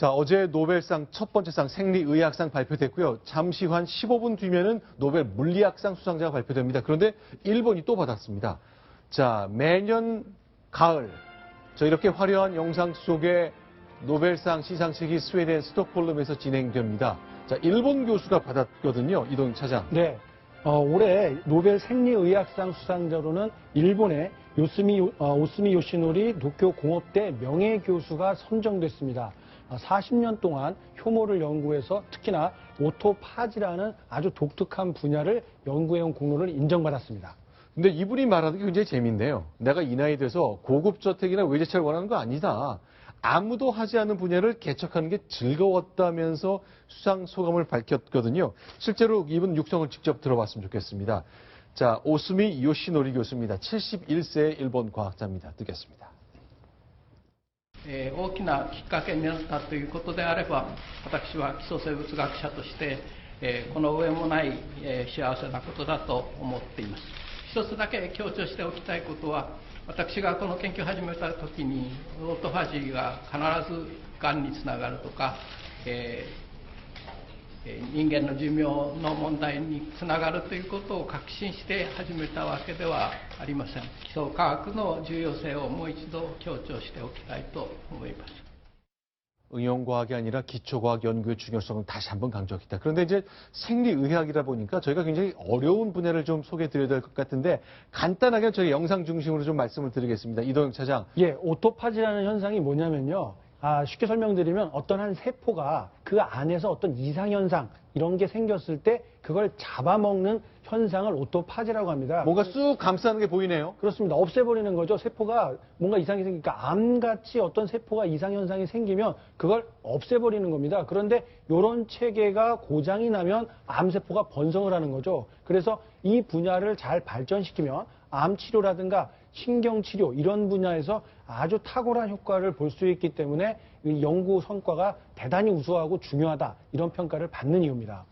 자, 어제 노벨상 첫 번째 상 생리의학상 발표됐고요. 잠시 후 한 15분 뒤면은 노벨 물리학상 수상자가 발표됩니다. 그런데 일본이 또 받았습니다. 자, 매년 가을 이렇게 화려한 영상 속에 노벨상 시상식이 스웨덴 스톡홀름에서 진행됩니다. 자, 일본 교수가 받았거든요. 이동 차장. 네. 올해 노벨 생리의학상 수상자로는 일본의 오스미 요시노리 도쿄 공업대 명예교수가 선정됐습니다. 40년 동안 효모를 연구해서 특히나 오토파지라는 아주 독특한 분야를 연구해온 공로를 인정받았습니다. 근데 이분이 말하는 게 굉장히 재밌네요. 내가 이 나이 돼서 고급 저택이나 외제차를 원하는 거 아니다. 아무도 하지 않은 분야를 개척하는 게 즐거웠다면서 수상 소감을 밝혔거든요. 실제로 이분 육성을 직접 들어봤으면 좋겠습니다. 자, 오스미 요시노리 교수입니다. 71세의 일본 과학자입니다. 듣겠습니다. 大きなきっかけになったということであれば、私は基礎生物学者として、この上もない、幸せなことだと思っています。一つだけ強調しておきたいことは、私がこの研究を始めたときに、オートファジーが必ずがんにつながるとか、人間の寿命の問題につながるということを確信して始めたわけではありません。基礎科学の重要性をもう一度強調しておきたいと思います。 응용과학이 아니라 기초과학 연구의 중요성을 다시 한번 강조했다. 그런데 이제 생리의학이다 보니까 저희가 굉장히 어려운 분야를 좀 소개해드려야 될 것 같은데 간단하게 저희 영상 중심으로 좀 말씀을 드리겠습니다. 이동영 차장. 예, 오토파지라는 현상이 뭐냐면요. 쉽게 설명드리면 어떤 한 세포가 그 안에서 어떤 이상현상 이런 게 생겼을 때 그걸 잡아먹는 현상을 오토파지라고 합니다. 뭔가 쑥 감싸는 게 보이네요. 그렇습니다. 없애버리는 거죠. 세포가 뭔가 이상이 생기니까 암같이 어떤 세포가 이상현상이 생기면 그걸 없애버리는 겁니다. 그런데 이런 체계가 고장이 나면 암세포가 번성을 하는 거죠. 그래서 이 분야를 잘 발전시키면 암치료라든가 신경치료 이런 분야에서 아주 탁월한 효과를 볼 수 있기 때문에 이 연구 성과가 대단히 우수하고 중요하다 이런 평가를 받는 이유입니다.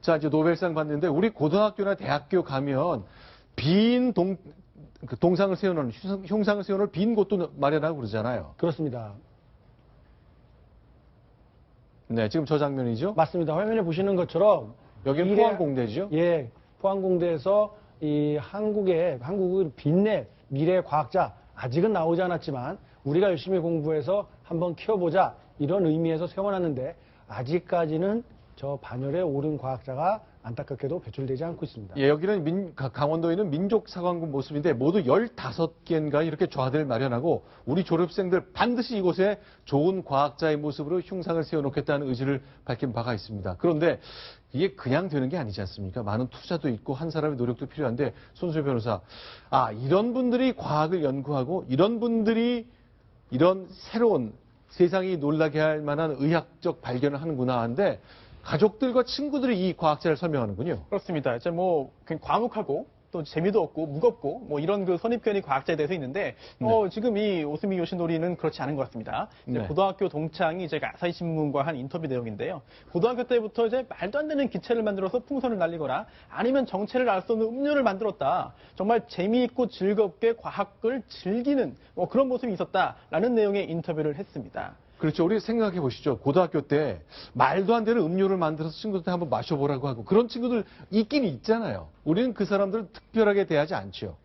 자, 이제 노벨상 받는데 우리 고등학교나 대학교 가면 빈 동상을 세워놓은 흉상을 세워놓을 빈 곳도 마련하고 그러잖아요. 그렇습니다. 네, 지금 저 장면이죠? 맞습니다. 화면에 보시는 것처럼 여기는 포항공대죠? 예, 포항공대에서 이 한국을 빛낼 미래 과학자 아직은 나오지 않았지만 우리가 열심히 공부해서 한번 키워보자 이런 의미에서 세워놨는데 아직까지는 저 반열에 오른 과학자가 안타깝게도 배출되지 않고 있습니다. 예, 여기는 강원도에 있는 민족사관군 모습인데 모두 15개인가 이렇게 좌대를 마련하고 우리 졸업생들 반드시 이곳에 좋은 과학자의 모습으로 흉상을 세워놓겠다는 의지를 밝힌 바가 있습니다. 그런데 이게 그냥 되는 게 아니지 않습니까? 많은 투자도 있고 한 사람의 노력도 필요한데 손수혜 변호사, 이런 분들이 과학을 연구하고 이런 분들이 이런 새로운 세상이 놀라게 할 만한 의학적 발견을 하는구나 하는데 가족들과 친구들이 이 과학자를 설명하는군요. 그렇습니다. 이제 뭐 과묵하고 또 재미도 없고 무겁고 뭐 이런 그 선입견이 과학자에 대해서 있는데 지금 이 오스미 요시노리는 그렇지 않은 것 같습니다. 이제 고등학교 동창이 이제 아사히 신문과 한 인터뷰 내용인데요. 고등학교 때부터 이제 말도 안 되는 기체를 만들어서 풍선을 날리거나 아니면 정체를 알 수 없는 음료를 만들었다. 정말 재미있고 즐겁게 과학을 즐기는 뭐 그런 모습이 있었다라는 내용의 인터뷰를 했습니다. 그렇죠. 우리 생각해 보시죠. 고등학교 때 말도 안 되는 음료를 만들어서 친구들한테 한번 마셔보라고 하고 그런 친구들 있긴 있잖아요. 우리는 그 사람들을 특별하게 대하지 않죠.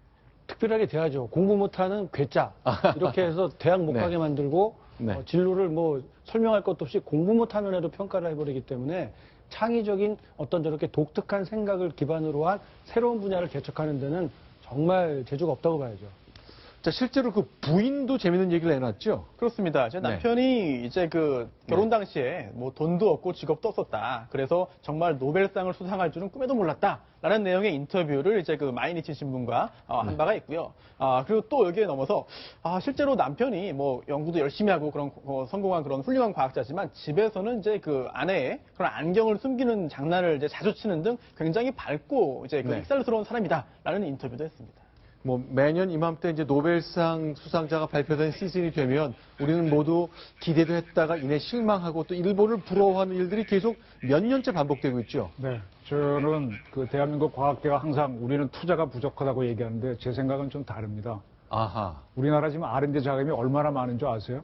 특별하게 대하죠. 공부 못하는 괴짜 이렇게 해서 대학 못 가게 만들고 진로를 뭐 설명할 것도 없이 공부 못하는 애도 평가를 해버리기 때문에 창의적인 어떤 저렇게 독특한 생각을 기반으로 한 새로운 분야를 개척하는 데는 정말 재주가 없다고 봐야죠. 자, 실제로 그 부인도 재밌는 얘기를 해놨죠? 그렇습니다. 제 남편이 이제 그 결혼 당시에 뭐 돈도 없고 직업도 없었다. 그래서 정말 노벨상을 수상할 줄은 꿈에도 몰랐다. 라는 내용의 인터뷰를 이제 그 마이니치 신문과 한 바가 있고요. 그리고 또 여기에 넘어서 실제로 남편이 뭐 연구도 열심히 하고 그런 성공한 그런 훌륭한 과학자지만 집에서는 이제 그 아내의 그런 안경을 숨기는 장난을 이제 자주 치는 등 굉장히 밝고 이제 그 익살스러운 사람이다라는 인터뷰도 했습니다. 뭐 매년 이맘때 이제 노벨상 수상자가 발표된 시즌이 되면 우리는 모두 기대도 했다가 이내 실망하고 또 일본을 부러워하는 일들이 계속 몇 년째 반복되고 있죠. 네, 저는 그 대한민국 과학계가 항상 우리는 투자가 부족하다고 얘기하는데 제 생각은 좀 다릅니다. 아하. 우리나라 지금 R&D 자금이 얼마나 많은 줄 아세요?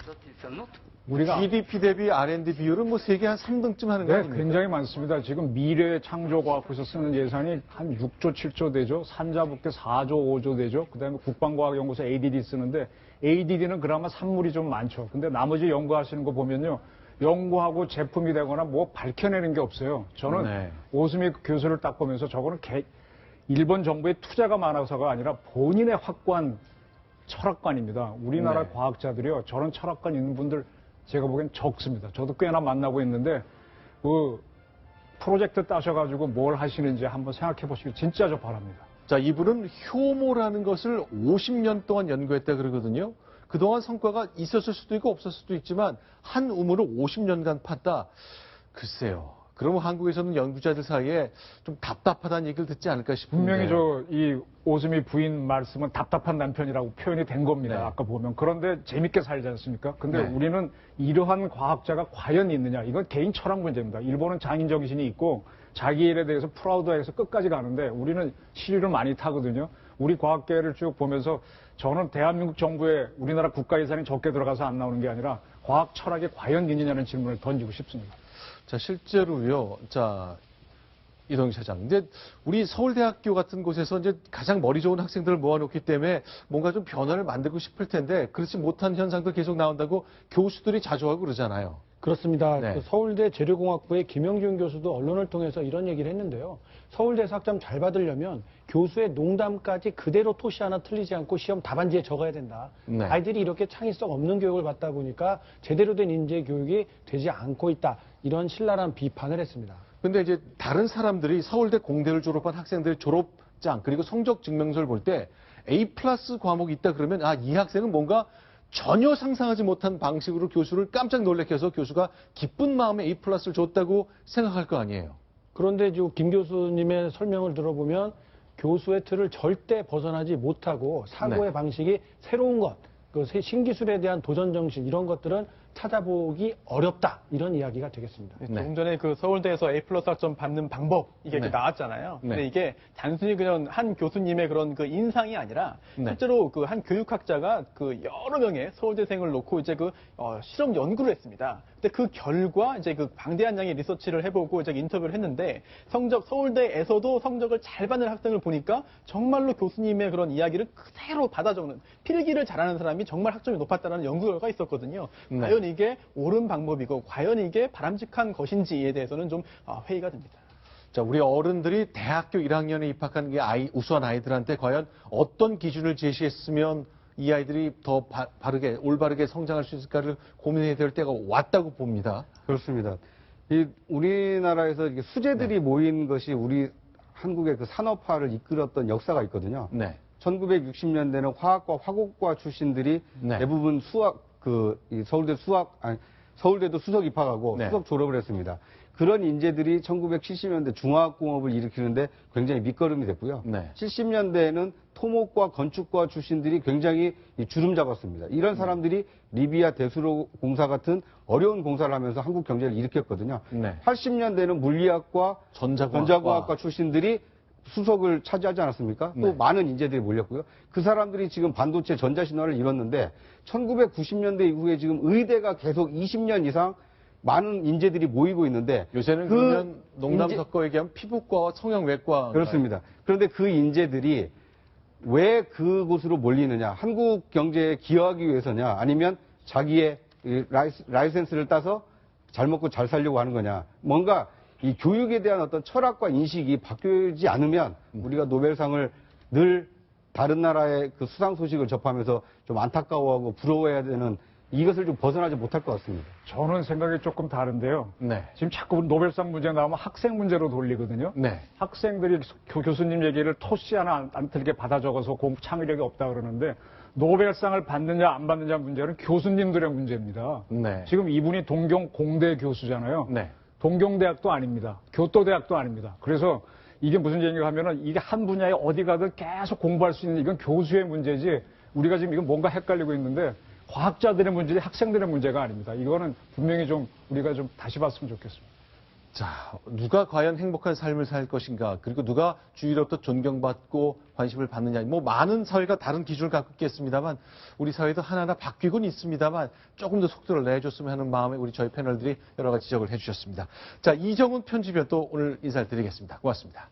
우리가 GDP 대비 R&D 비율은 뭐 세계 한 3등쯤 하는 거 네, 아닙니까? 굉장히 많습니다. 지금 미래 창조과학부에서 쓰는 예산이 한 6조, 7조 되죠. 산자부께 4조, 5조 되죠. 그다음에 국방과학연구소 ADD 쓰는데 ADD는 그나마 산물이 좀 많죠. 근데 나머지 연구하시는 거 보면요. 연구하고 제품이 되거나 뭐 밝혀내는 게 없어요. 저는 네. 오스미 교수를 딱 보면서 저거는 일본 정부의 투자가 많아서가 아니라 본인의 확고한 철학관입니다. 우리나라 네. 과학자들이요. 저런 철학관 있는 분들 제가 보기엔 적습니다. 저도 꽤나 만나고 있는데 그 프로젝트 따셔가지고 뭘 하시는지 한번 생각해 보시길 진짜 저 바랍니다. 자, 이분은 효모라는 것을 50년 동안 연구했다 그러거든요. 그동안 성과가 있었을 수도 있고 없었을 수도 있지만 한 우물을 50년간 팠다. 글쎄요. 그러면 한국에서는 연구자들 사이에 좀 답답하다는 얘기를 듣지 않을까 싶은데. 분명히 이 오스미 부인 말씀은 답답한 남편이라고 표현이 된 겁니다. 네. 아까 보면. 그런데 재밌게 살지 않습니까? 근데 네. 우리는 이러한 과학자가 과연 있느냐. 이건 개인 철학 문제입니다. 일본은 장인 정신이 있고 자기 일에 대해서 프라우드해서 끝까지 가는데 우리는 시류를 많이 타거든요. 우리 과학계를 쭉 보면서 저는 대한민국 정부에 우리나라 국가 예산이 적게 들어가서 안 나오는 게 아니라 과학 철학에 과연 있느냐는 질문을 던지고 싶습니다. 자, 실제로요. 자, 이동희 차장. 이제 우리 서울대학교 같은 곳에서 이제 가장 머리 좋은 학생들을 모아놓기 때문에 뭔가 좀 변화를 만들고 싶을 텐데 그렇지 못한 현상도 계속 나온다고 교수들이 자주 하고 그러잖아요. 그렇습니다. 네. 그 서울대 재료공학부의 김영준 교수도 언론을 통해서 이런 얘기를 했는데요. 서울대에서 학점 잘 받으려면 교수의 농담까지 그대로 토시 하나 틀리지 않고 시험 답안지에 적어야 된다. 네. 아이들이 이렇게 창의성 없는 교육을 받다 보니까 제대로 된 인재 교육이 되지 않고 있다. 이런 신랄한 비판을 했습니다. 근데 이제 다른 사람들이 서울대 공대를 졸업한 학생들의 졸업장 그리고 성적 증명서를 볼 때 A+ 과목이 있다 그러면 아, 이 학생은 뭔가 전혀 상상하지 못한 방식으로 교수를 깜짝 놀래켜 해서 교수가 기쁜 마음에 A+를 줬다고 생각할 거 아니에요. 그런데 지금 김 교수님의 설명을 들어보면 교수의 틀을 절대 벗어나지 못하고 사고의 네. 방식이 새로운 것, 그 신기술에 대한 도전 정신 이런 것들은 찾아보기 어렵다 이런 이야기가 되겠습니다. 네. 조금 전에 그 서울대에서 A+ 학점 받는 방법 이게 이렇게 네. 나왔잖아요. 근데 네. 이게 단순히 그냥 한 교수님의 그런 그 인상이 아니라 네. 실제로 그 한 교육학자가 그 여러 명의 서울대생을 놓고 이제 실험 연구를 했습니다. 근데 그 결과 이제 그 방대한 양의 리서치를 해보고 이제 인터뷰를 했는데 서울대에서도 성적을 잘 받는 학생을 보니까 정말로 교수님의 그런 이야기를 그대로 받아 적는 필기를 잘하는 사람이 정말 학점이 높았다는 연구 결과가 있었거든요. 네. 과연 이게 옳은 방법이고 과연 이게 바람직한 것인지에 대해서는 좀 회의가 됩니다. 자, 우리 어른들이 대학교 1학년에 입학한 게 우수한 아이들한테 과연 어떤 기준을 제시했으면 이 아이들이 더 바르게, 올바르게 성장할 수 있을까를 고민해야 될 때가 왔다고 봅니다. 그렇습니다. 우리나라에서 이렇게 수재들이 모인 것이 우리 한국의 그 산업화를 이끌었던 역사가 있거든요. 네. 1960년대는 화학과 화공과 출신들이 네. 대부분 서울대도 수석 입학하고 네. 수석 졸업을 했습니다. 그런 인재들이 1970년대 중화학공업을 일으키는데 굉장히 밑거름이 됐고요. 네. 70년대에는 토목과 건축과 출신들이 굉장히 주름 잡았습니다. 이런 사람들이 리비아 대수로 공사 같은 어려운 공사를 하면서 한국 경제를 일으켰거든요. 네. 80년대에는 물리학과 전자공학과 출신들이 수석을 차지하지 않았습니까? 또 네. 많은 인재들이 몰렸고요. 그 사람들이 지금 반도체 전자신화를 이뤘는데 1990년대 이후에 지금 의대가 계속 20년 이상 많은 인재들이 모이고 있는데 요새는 그 그러면 농담 인재- 섞어 얘기하면 피부과와 성형외과. 그렇습니다. 그런데 그 인재들이 왜 그곳으로 몰리느냐? 한국 경제에 기여하기 위해서냐? 아니면 자기의 라이센스를 따서 잘 먹고 잘 살려고 하는 거냐? 뭔가 이 교육에 대한 어떤 철학과 인식이 바뀌지 않으면 우리가 노벨상을 늘 다른 나라의 그 수상 소식을 접하면서 좀 안타까워하고 부러워해야 되는 이것을 좀 벗어나지 못할 것 같습니다. 저는 생각이 조금 다른데요. 네. 지금 자꾸 노벨상 문제 나오면 학생 문제로 돌리거든요. 네. 학생들이 교수님 얘기를 토시 하나 안 틀게 받아 적어서 공부 창의력이 없다 그러는데 노벨상을 받느냐 안 받느냐 문제는 교수님들의 문제입니다. 네. 지금 이분이 동경 공대 교수잖아요. 네. 동경대학도 아닙니다. 교토대학도 아닙니다. 그래서 이게 무슨 얘기가 하면은 이게 한 분야에 어디 가든 계속 공부할 수 있는 이건 교수의 문제지 우리가 지금 이건 뭔가 헷갈리고 있는데 과학자들의 문제지 학생들의 문제가 아닙니다. 이거는 분명히 좀 우리가 좀 다시 봤으면 좋겠습니다. 자, 누가 과연 행복한 삶을 살 것인가, 그리고 누가 주위로부터 존경받고 관심을 받느냐, 뭐 많은 사회가 다른 기준을 갖고 있겠습니다만 우리 사회도 하나하나 바뀌곤 있습니다만 조금 더 속도를 내줬으면 하는 마음에 저희 패널들이 여러 가지 지적을 해주셨습니다. 자, 이정훈 편집위원 또 오늘 인사를 드리겠습니다. 고맙습니다.